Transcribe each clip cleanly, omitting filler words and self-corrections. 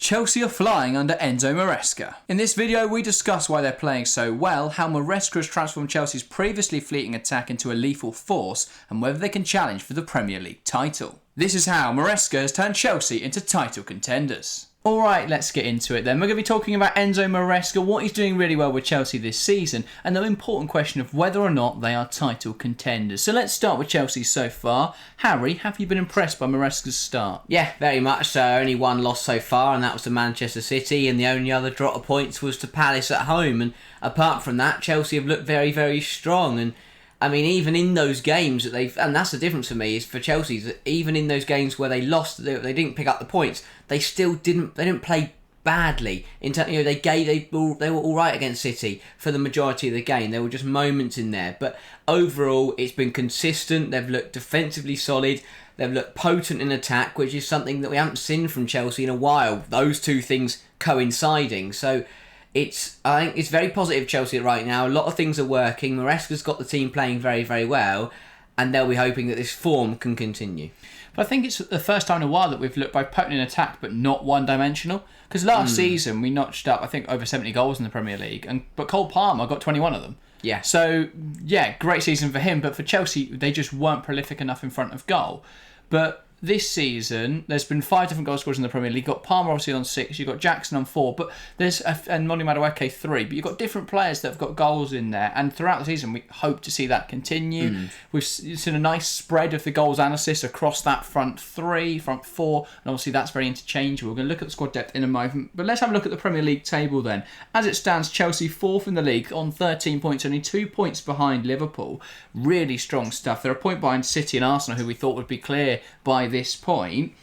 Chelsea are flying under Enzo Maresca. In this video we discuss why they're playing so well, how Maresca has transformed Chelsea's previously fleeting attack into a lethal force, and whether they can challenge for the Premier League title. This is how Maresca has turned Chelsea into title contenders. Alright, let's get into it then. We're going to be talking about Enzo Maresca, what he's doing really well with Chelsea this season, and the important question of whether or not they are title contenders. So let's start with Chelsea so far. Harry, have you been impressed by Maresca's start? Yeah, very much so. Only one loss so far, and that was to Manchester City, and the only other drop of points was to Palace at home. And apart from that, Chelsea have looked very, very strong. And I mean, even in those games that and that's the difference for me, is for Chelsea, that even in those games where they lost, they didn't pick up the points, they still didn't play badly. They were all right against City for the majority of the game. There were just moments in there, but overall it's been consistent. They've looked defensively solid. They've looked potent in attack, which is something that we haven't seen from Chelsea in a while. Those two things coinciding. So I think it's very positive Chelsea right now. A lot of things are working. Maresca's got the team playing very, very well, and they'll be hoping that this form can continue. But I think it's the first time in a while that we've looked both potent in attack but not one-dimensional. Because last season we notched up, I think, over 70 goals in the Premier League, but Cole Palmer got 21 of them. Yeah. So, yeah, great season for him, but for Chelsea, they just weren't prolific enough in front of goal. But this season, there's been 5 different goal scorers in the Premier League. You've got Palmer obviously on 6, you've got Jackson on 4, and Moni Madueke 3. But you've got different players that have got goals in there. And throughout the season, we hope to see that continue. We've seen a nice spread of the goals and assists across that front 3, front 4. And obviously that's very interchangeable. We're going to look at the squad depth in a moment. But let's have a look at the Premier League table then. As it stands, Chelsea 4th in the league on 13 points, only 2 points behind Liverpool. Really strong stuff. They're a point behind City and Arsenal, who we thought would be clear by this point.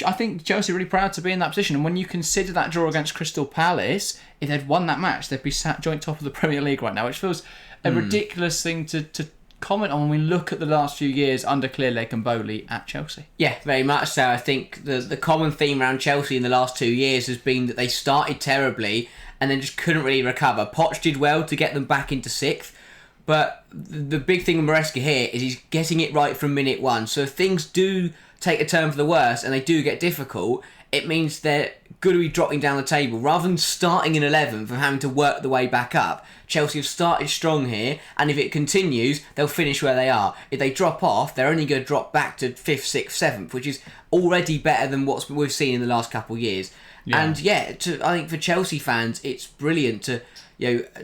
I think Chelsea are really proud to be in that position, and when you consider that draw against Crystal Palace, if they'd won that match, they'd be sat joint top of the Premier League right now, which feels a ridiculous thing to comment on when we look at the last few years under Clearlake and Bowley at Chelsea. Yeah, very much so. I think the common theme around Chelsea in the last 2 years has been that they started terribly and then just couldn't really recover. Poch did well to get them back into 6th, but the big thing with Maresca here is he's getting it right from minute 1. So if things do take a turn for the worse and they do get difficult, it means they're going to be dropping down the table. Rather than starting in 11th and having to work the way back up, Chelsea have started strong here, and if it continues, they'll finish where they are. If they drop off, they're only going to drop back to 5th, 6th, 7th, which is already better than what we've seen in the last couple of years. Yeah. And yeah, I think for Chelsea fans, it's brilliant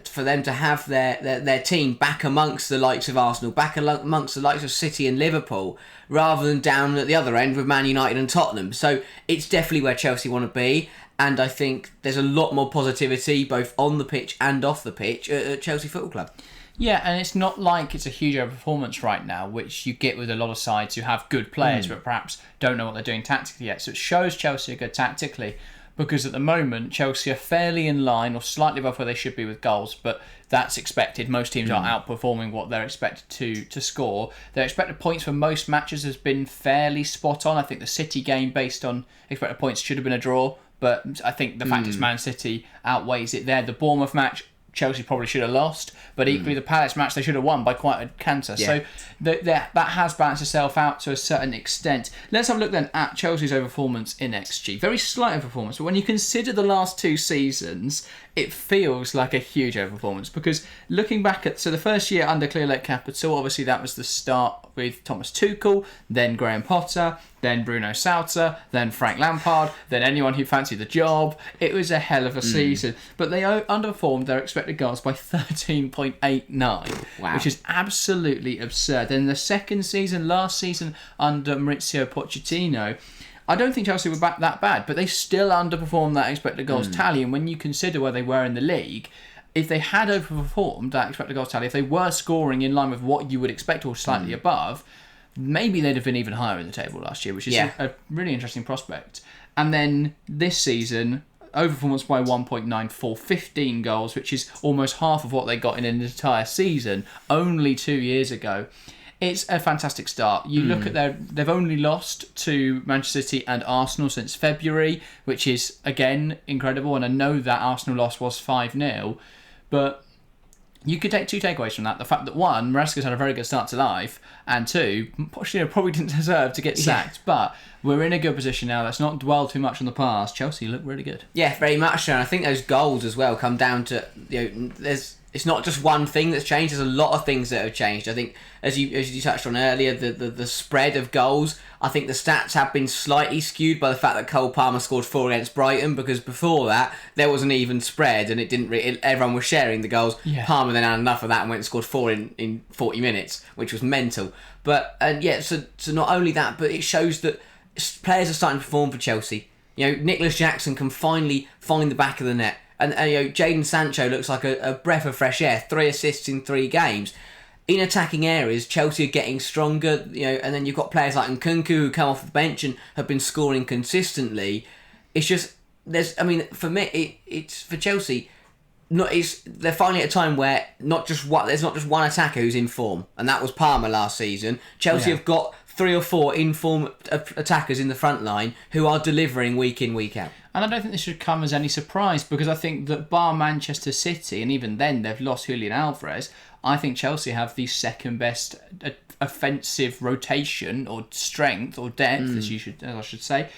for them to have their team back amongst the likes of Arsenal, back amongst the likes of City and Liverpool, rather than down at the other end with Man United and Tottenham. So it's definitely where Chelsea want to be, and I think there's a lot more positivity both on the pitch and off the pitch at Chelsea Football Club. Yeah, and it's not like it's a huge overperformance right now, which you get with a lot of sides who have good players but perhaps don't know what they're doing tactically yet. So it shows Chelsea are good tactically, because at the moment Chelsea are fairly in line or slightly above where they should be with goals, but that's expected. Most teams are outperforming what they're expected to score. Their expected points for most matches has been fairly spot on. I think the City game, based on expected points, should have been a draw, but I think the fact it's Man City outweighs it there. The Bournemouth match, Chelsea probably should have lost, but equally the Palace match they should have won by quite a canter. Yeah. So that has balanced itself out to a certain extent. Let's have a look then at Chelsea's overperformance in XG. Very slight overperformance, but when you consider the last 2 seasons, it feels like a huge overperformance, because looking back at the first year under Clearlake Capital, obviously that was the start with Thomas Tuchel, then Graham Potter, then Bruno Sauter, then Frank Lampard, then anyone who fancied the job. It was a hell of a season. But they underperformed their expected goals by 13.89, which is absolutely absurd. Then the second season, last season under Maurizio Pochettino, I don't think Chelsea were that bad, but they still underperformed that expected goals tally. And when you consider where they were in the league, if they had overperformed that expected goals tally, if they were scoring in line with what you would expect or slightly above, maybe they'd have been even higher in the table last year, which is a really interesting prospect. And then this season, overperformance by 1.94, 15 goals, which is almost half of what they got in an entire season only 2 years ago. It's a fantastic start. You look at they've only lost to Manchester City and Arsenal since February, which is, again, incredible. And I know that Arsenal loss was 5-0, but you could take two takeaways from that. The fact that, one, Maresca's had a very good start to life, and two, Pochettino probably didn't deserve to get sacked. But we're in a good position now. Let's not dwell too much on the past. Chelsea look really good. Yeah, very much so. And I think those goals as well come down to, it's not just one thing that's changed. There's a lot of things that have changed. I think, as you touched on earlier, the spread of goals. I think the stats have been slightly skewed by the fact that Cole Palmer scored 4 against Brighton, because before that there was an even spread and it didn't. Everyone was sharing the goals. Yeah. Palmer then had enough of that and went and scored 4 in 40 minutes, which was mental. But so not only that, but it shows that players are starting to perform for Chelsea. Nicholas Jackson can finally find the back of the net. And Jadon Sancho looks like a breath of fresh air. 3 assists in 3 games. In attacking areas, Chelsea are getting stronger. And then you've got players like Nkunku who come off the bench and have been scoring consistently. It's just for me, it's for Chelsea. They're finally at a time where there's not just one attacker who's in form, and that was Palmer last season. Chelsea have got 3 or 4 in-form attackers in the front line who are delivering week in, week out. And I don't think this should come as any surprise, because I think that bar Manchester City, and even then they've lost Julian Alvarez, I think Chelsea have the second best offensive rotation or strength or depth, as I should say,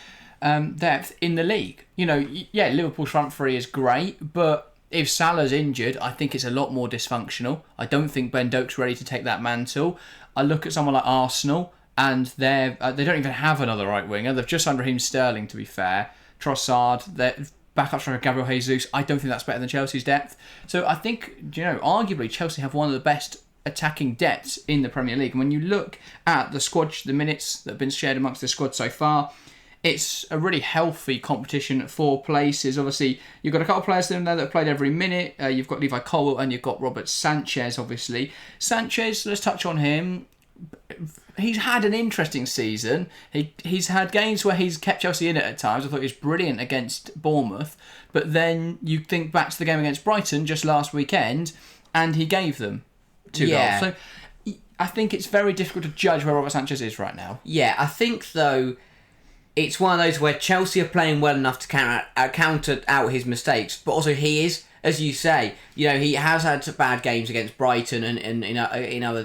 depth in the league. Liverpool's front three is great, but if Salah's injured, I think it's a lot more dysfunctional. I don't think Ben Doak's ready to take that mantle. I look at someone like Arsenal, and they don't even have another right winger. They've just signed Raheem Sterling, to be fair. Trossard, their backup striker Gabriel Jesus. I don't think that's better than Chelsea's depth. So I think, arguably Chelsea have one of the best attacking depths in the Premier League. And when you look at the squad, the minutes that have been shared amongst the squad so far, it's a really healthy competition for places. Obviously, you've got a couple of players in there that have played every minute. You've got Levi Colwill and you've got Robert Sanchez, obviously. Sanchez, let's touch on him. He's had an interesting season. He's had games where he's kept Chelsea in it at times. I thought he was brilliant against Bournemouth. But then you think back to the game against Brighton just last weekend, and he gave them 2 goals. So I think it's very difficult to judge where Robert Sanchez is right now. Yeah, I think, though, it's one of those where Chelsea are playing well enough to counter out his mistakes, but also he is, as you say, he has had bad games against Brighton and in other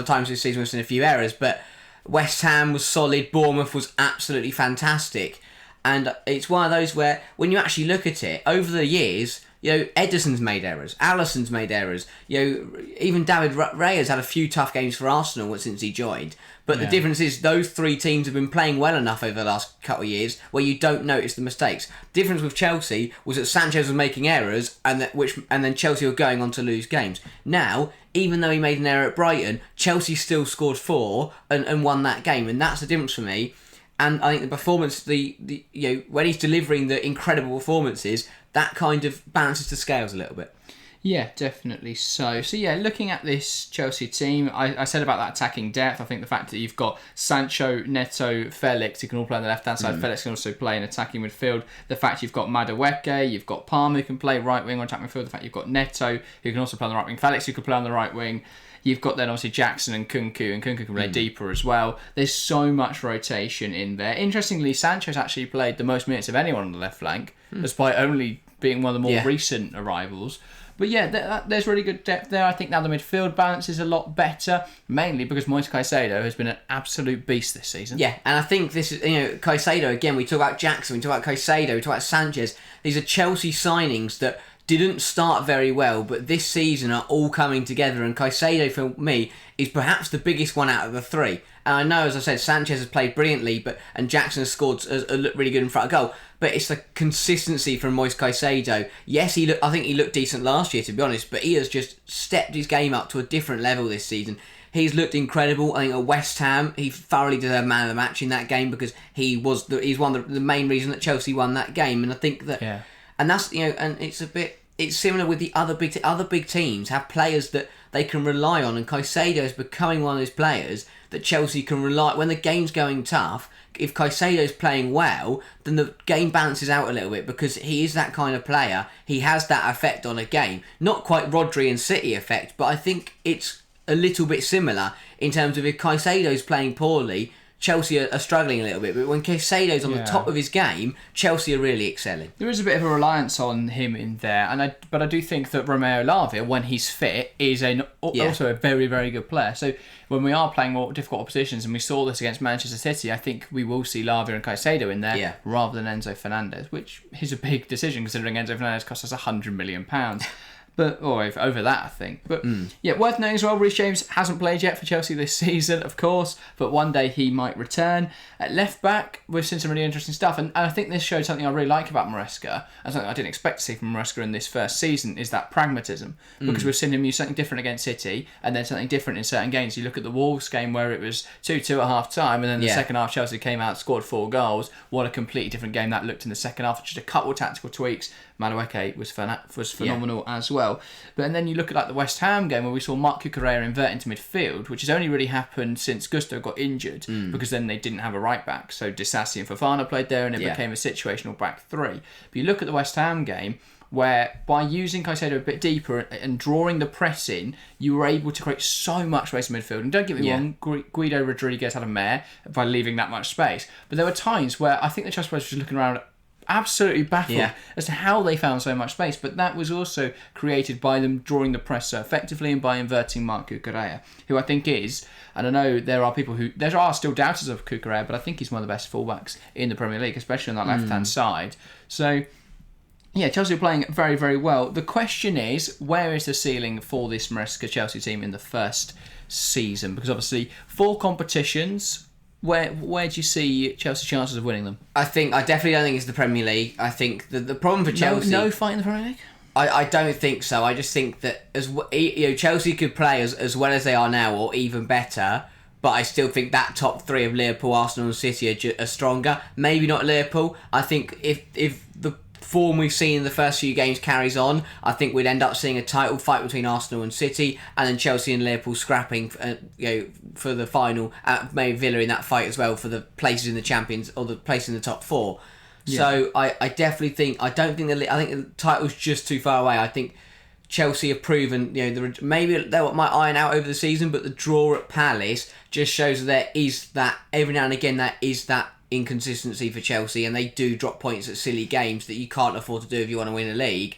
times this season we've seen a few errors, but West Ham was solid, Bournemouth was absolutely fantastic, and it's one of those where when you actually look at it over the years, Ederson's made errors, Alisson's made errors, even David Raya's had a few tough games for Arsenal since he joined. But the difference is those 3 teams have been playing well enough over the last couple of years where you don't notice the mistakes. The difference with Chelsea was that Sanchez was making errors and then Chelsea were going on to lose games. Now, even though he made an error at Brighton, Chelsea still scored 4 and won that game, and that's the difference for me. And I think the performance, when he's delivering the incredible performances, that kind of balances the scales a little bit. Yeah, definitely so. So looking at this Chelsea team, I said about that attacking depth. I think the fact that you've got Sancho, Neto, Felix, who can all play on the left-hand side. Felix can also play in attacking midfield. The fact you've got Madueke, you've got Palmer, who can play right wing or attacking midfield. The fact you've got Neto, who can also play on the right wing. Felix, who can play on the right wing. You've got then obviously Jackson and Nkunku can play deeper as well. There's so much rotation in there. Interestingly, Sancho's actually played the most minutes of anyone on the left flank, despite only being one of the more recent arrivals. But there's really good depth there. I think now the midfield balance is a lot better, mainly because Moise Caicedo has been an absolute beast this season. Yeah, and I think this is, Caicedo, again, we talk about Jackson, we talk about Caicedo, we talk about Sanchez. These are Chelsea signings that didn't start very well, but this season are all coming together, and Caicedo, for me, is perhaps the biggest one out of the 3. And I know, as I said, Sanchez has played brilliantly, and Jackson has looked really good in front of goal. But it's the consistency from Moise Caicedo. Yes, I think he looked decent last year, to be honest, but he has just stepped his game up to a different level this season. He's looked incredible. I think at West Ham, he thoroughly deserved man of the match in that game because he's one of the main reason that Chelsea won that game. And I think that, and that's and it's similar with the other big teams have players that they can rely on, and Caicedo is becoming one of those players that Chelsea can rely when the game's going tough. If Caicedo's playing well, then the game balances out a little bit because he is that kind of player. He has that effect on a game. Not quite Rodri and City effect, but I think it's a little bit similar in terms of if Caicedo's playing poorly, Chelsea are struggling a little bit, but when Caicedo's on the top of his game, Chelsea are really excelling. There is a bit of a reliance on him in there, but I do think that Romeo Lavia, when he's fit, is also a very, very good player. So when we are playing more difficult oppositions, and we saw this against Manchester City, I think we will see Lavia and Caicedo in there rather than Enzo Fernandez, which is a big decision considering Enzo Fernandez cost us £100 million. But over that, I think. But worth noting as well, Reece James hasn't played yet for Chelsea this season, of course, but one day he might return. At left back, we've seen some really interesting stuff, and I think this showed something I really like about Maresca, and something I didn't expect to see from Maresca in this first season, is that pragmatism. Because we've seen him use something different against City, and then something different in certain games. You look at the Wolves game where it was 2-2 at half time, and then the second half Chelsea came out, scored 4 goals. What a completely different game that looked in the second half. Just a couple of tactical tweaks. Madueke was phenomenal as well. But then you look at like the West Ham game where we saw Marc Cucurella invert into midfield, which has only really happened since Gusto got injured, because then they didn't have a right back. So Disasi and Fofana played there, and it became a situational back three. But you look at the West Ham game, where by using Caicedo a bit deeper and drawing the press in, you were able to create so much space in midfield. And don't get me wrong, Guido Rodriguez had a mare by leaving that much space. But there were times where I think the Chelsea players were just looking around absolutely baffled as to how they found so much space, but that was also created by them drawing the press so effectively and by inverting Marc Cucurella, who I think is, and I know there are still doubters of Cucurella, but I think he's one of the best fullbacks in the Premier League, especially on that left-hand side. So Chelsea are playing very, very well. The question is, where is the ceiling for this Maresca Chelsea team in the first season? Because obviously 4 competitions. Where do you see Chelsea's chances of winning them? I definitely don't think it's the Premier League. I think the problem for Chelsea... No fight in the Premier League? I don't think so. I just think that Chelsea could play as well as they are now, or even better, but I still think that top 3 of Liverpool, Arsenal and City are stronger. Maybe not Liverpool. I think if the form we've seen in the first few games carries on, I think we'd end up seeing a title fight between Arsenal and City, and then Chelsea and Liverpool scrapping for the final, maybe Villa in that fight as well for the places in the Champions or the place in the top 4. So I definitely think I think the title's just too far away. I think Chelsea have proven maybe they might iron out over the season, but the draw at Palace just shows that there is that every now and again that inconsistency for Chelsea, and they do drop points at silly games that you can't afford to do if you want to win a league.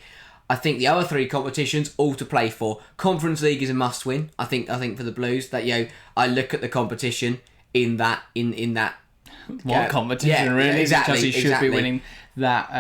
I think the other 3 competitions all to play for. Conference League is a must win. I think for the Blues that I look at the competition in that competition really. Exactly, Chelsea should be winning that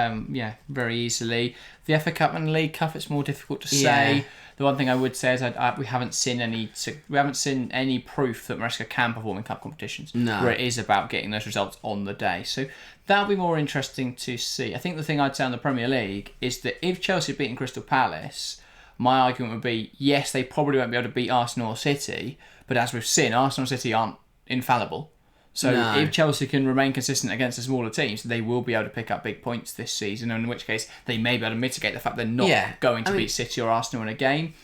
very easily. The FA Cup and League Cup, it's more difficult to say. The one thing I would say is we haven't seen any proof that Maresca can perform in cup competitions. No. Where it is about getting those results on the day. So that'll be more interesting to see. I think the thing I'd say on the Premier League is that if Chelsea had beaten Crystal Palace, my argument would be, yes, they probably won't be able to beat Arsenal or City, but as we've seen, Arsenal and City aren't infallible. So if Chelsea can remain consistent against the smaller teams, they will be able to pick up big points this season, in which case they may be able to mitigate the fact they're not going to beat City or Arsenal in a game.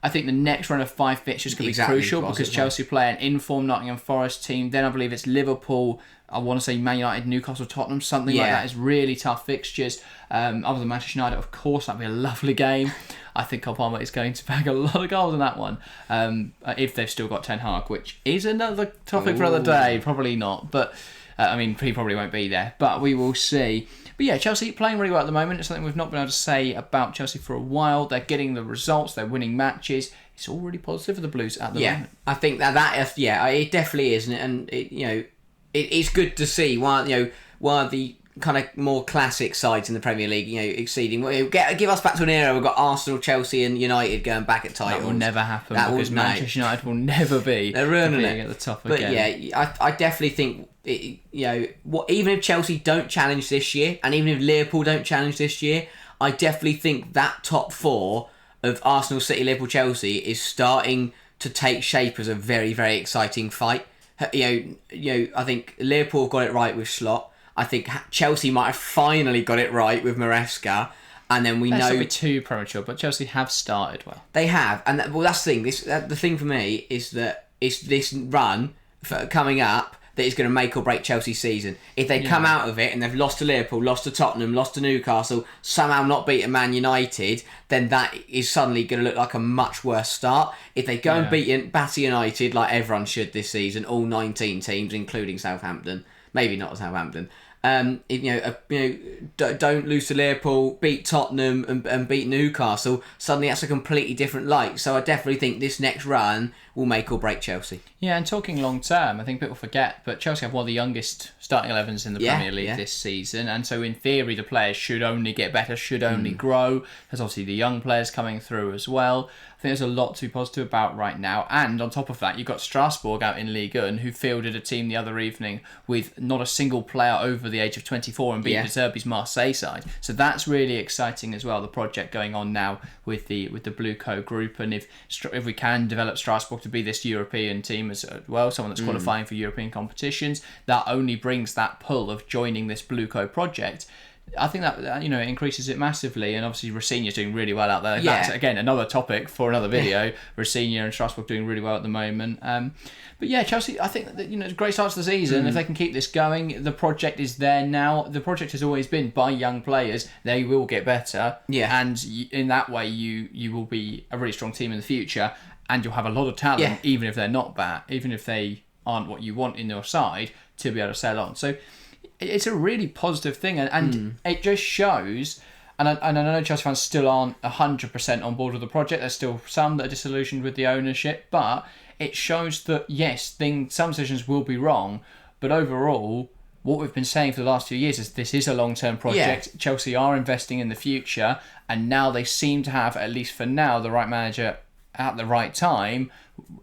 I think the next run of 5 fixtures could be crucial because Chelsea play an in-form Nottingham Forest team. Then I believe it's Liverpool, I want to say Man United, Newcastle, Tottenham, something like that. It's really tough fixtures. Other than Manchester United, of course, that'd be a lovely game. I think Cole Palmer is going to bag a lot of goals in that one. If they've still got Ten Hag, which is another topic for another day. Probably not. But, he probably won't be there. But we will see. But Chelsea playing really well at the moment. It's something we've not been able to say about Chelsea for a while. They're getting the results. They're winning matches. It's all really positive for the Blues at the moment. I think it definitely is. And it's good to see one of the kind of more classic sides in the Premier League, exceeding. Give us back to an era we've got Arsenal, Chelsea, and United going back at titles. That will never happen because Manchester United will never be. They're ruining it at the top again. But I definitely think even if Chelsea don't challenge this year, and even if Liverpool don't challenge this year, I definitely think that top 4 of Arsenal, City, Liverpool, Chelsea is starting to take shape as a very, very exciting fight. I think Liverpool got it right with Slot. I think Chelsea might have finally got it right with Maresca, and then That's not be too premature, but Chelsea have started well. They have, and that's the thing. The thing for me is that it's this run coming up that is going to make or break Chelsea's season. If they come out of it and they've lost to Liverpool, lost to Tottenham, lost to Newcastle, somehow not beaten Man United, then that is suddenly going to look like a much worse start. If they go and batter United like everyone should this season, all 19 teams, including Southampton, maybe not Southampton. Don't lose to Liverpool, beat Tottenham and beat Newcastle. Suddenly that's a completely different light. So I definitely think this next run will make or break Chelsea. Yeah, and talking long term, I think people forget, but Chelsea have one of the youngest starting 11s in the Premier League this season, and so in theory the players should only get better, should only grow. There's obviously the young players coming through as well. I think there's a lot to be positive about right now, and on top of that, you've got Strasbourg out in Ligue 1 who fielded a team the other evening with not a single player over the age of 24 and beat De Zerbi's Marseille side. So that's really exciting as well, the project going on now with the Blue Co group, and if we can develop Strasbourg to be this European team as well, someone that's qualifying for European competitions, that only brings that pull of joining this Blue Co project. I think that it increases it massively, and obviously Rosenior's doing really well out there. That's again another topic for another video. Rosenior and Strasbourg doing really well at the moment. But yeah, Chelsea, I think that it's a great start to the season. If they can keep this going, the project is there now. The project has always been by young players. They will get better, and in that way, you will be a really strong team in the future, and you'll have a lot of talent, even if they're not bad, even if they aren't what you want in your side, to be able to sell on. So it's a really positive thing, and it just shows, and I know Chelsea fans still aren't 100% on board with the project. There's still some that are disillusioned with the ownership, but it shows that yes, some decisions will be wrong, but overall, what we've been saying for the last few years is this is a long-term project. Chelsea are investing in the future, and now they seem to have, at least for now, the right manager at the right time,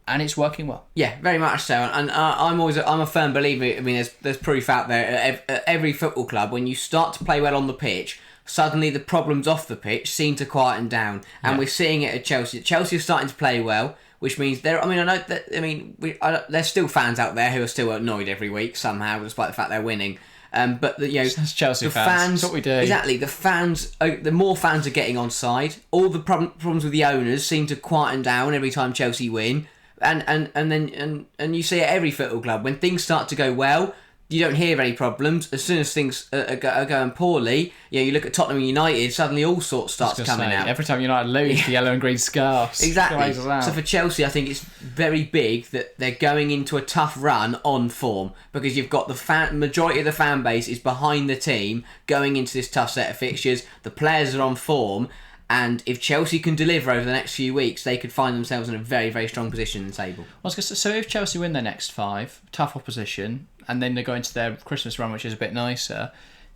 and it's working well. Yeah, very much so. And I'm a firm believer. I mean, there's proof out there at every football club. When you start to play well on the pitch, suddenly the problems off the pitch seem to quieten down, and we're seeing it at Chelsea. Chelsea are starting to play well, which means I know that. There's still fans out there who are still annoyed every week somehow, despite the fact they're winning. But that's Chelsea the fans. That's what we do. Exactly. The fans. The more fans are getting on side. All the problems with the owners seem to quieten down every time Chelsea win. And then you see at every football club, when things start to go well, you don't hear any problems. As soon as things are going poorly, you look at Tottenham and United, suddenly all sorts starts coming out. Every time United lose, the yellow and green scarves. Exactly. So for Chelsea, I think it's very big that they're going into a tough run on form, because you've got the majority of the fan base is behind the team going into this tough set of fixtures. The players are on form. And if Chelsea can deliver over the next few weeks, they could find themselves in a very, very strong position in the table. So if Chelsea win their next 5, tough opposition, and then they go into their Christmas run, which is a bit nicer,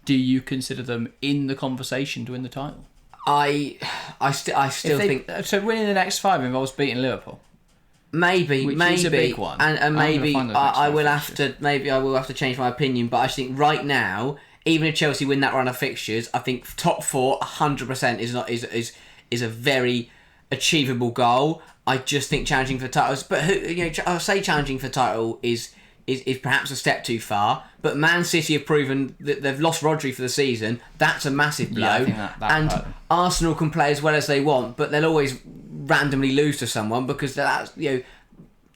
do you consider them in the conversation to win the title? I still think... So winning the next 5 involves beating Liverpool? Maybe. Is a big one. And maybe I will have to change my opinion, but I think right now, even if Chelsea win that run of fixtures, I think top 4 100% is a very achievable goal. I just think challenging for titles, but I'll say challenging for title is perhaps a step too far. But Man City have proven that they've lost Rodri for the season. That's a massive blow. Yeah, I think that and hurt. Arsenal can play as well as they want, but they'll always randomly lose to someone, because that's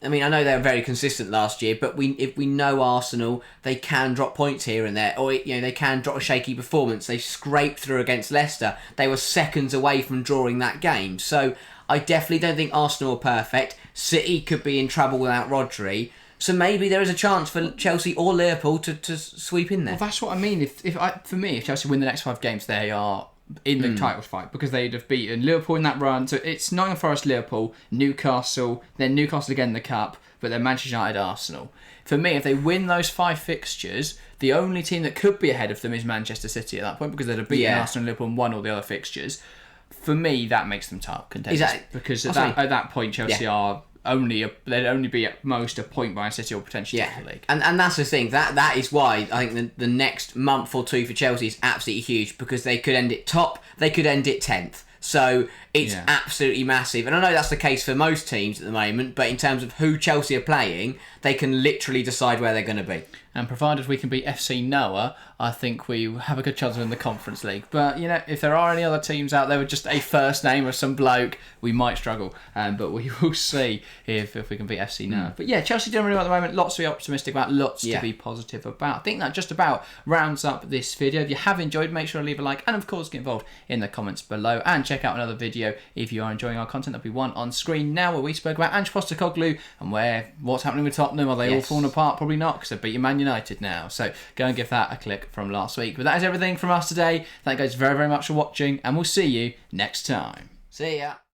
I know they were very consistent last year, but if we know Arsenal, they can drop points here and there, or they can drop a shaky performance. They scraped through against Leicester. They were seconds away from drawing that game. So I definitely don't think Arsenal are perfect. City could be in trouble without Rodri. So maybe there is a chance for Chelsea or Liverpool to sweep in there. Well, that's what I mean. For me, if Chelsea win the next 5 games, they are in the title fight, because they'd have beaten Liverpool in that run. So it's Nottingham Forest, Liverpool, Newcastle, then Newcastle again in the Cup, but then Manchester United, Arsenal. For me, if they win those 5 fixtures, the only team that could be ahead of them is Manchester City at that point, because they'd have beaten Arsenal and Liverpool and won all the other fixtures. For me, that makes them title contenders. Exactly. Because at that point, Chelsea are they'd only be at most a point by City or potentially the league. And that's the thing. That is why I think the next month or 2 for Chelsea is absolutely huge, because they could end it top, they could end it 10th. So it's absolutely massive. And I know that's the case for most teams at the moment, but in terms of who Chelsea are playing, they can literally decide where they're going to be. and provided we can beat FC Noah, I think we have a good chance of winning the Conference League. But, you know, if there are any other teams out there with just a first name of some bloke, we might struggle. But we will see if we can beat FC Noah. But yeah, Chelsea doing really well at the moment. Lots to be optimistic about, lots to be positive about. I think that just about rounds up this video. If you have enjoyed, make sure to leave a like and, of course, get involved in the comments below. And check out another video if you are enjoying our content. There'll be one on screen now where we spoke about Ange Postecoglou and what's happening with Tottenham. Are they all falling apart? Probably not, because they've beaten Man United now. So go and give that a click from last week. But that is everything from us today. Thank you guys very, very much for watching, and we'll see you next time. See ya.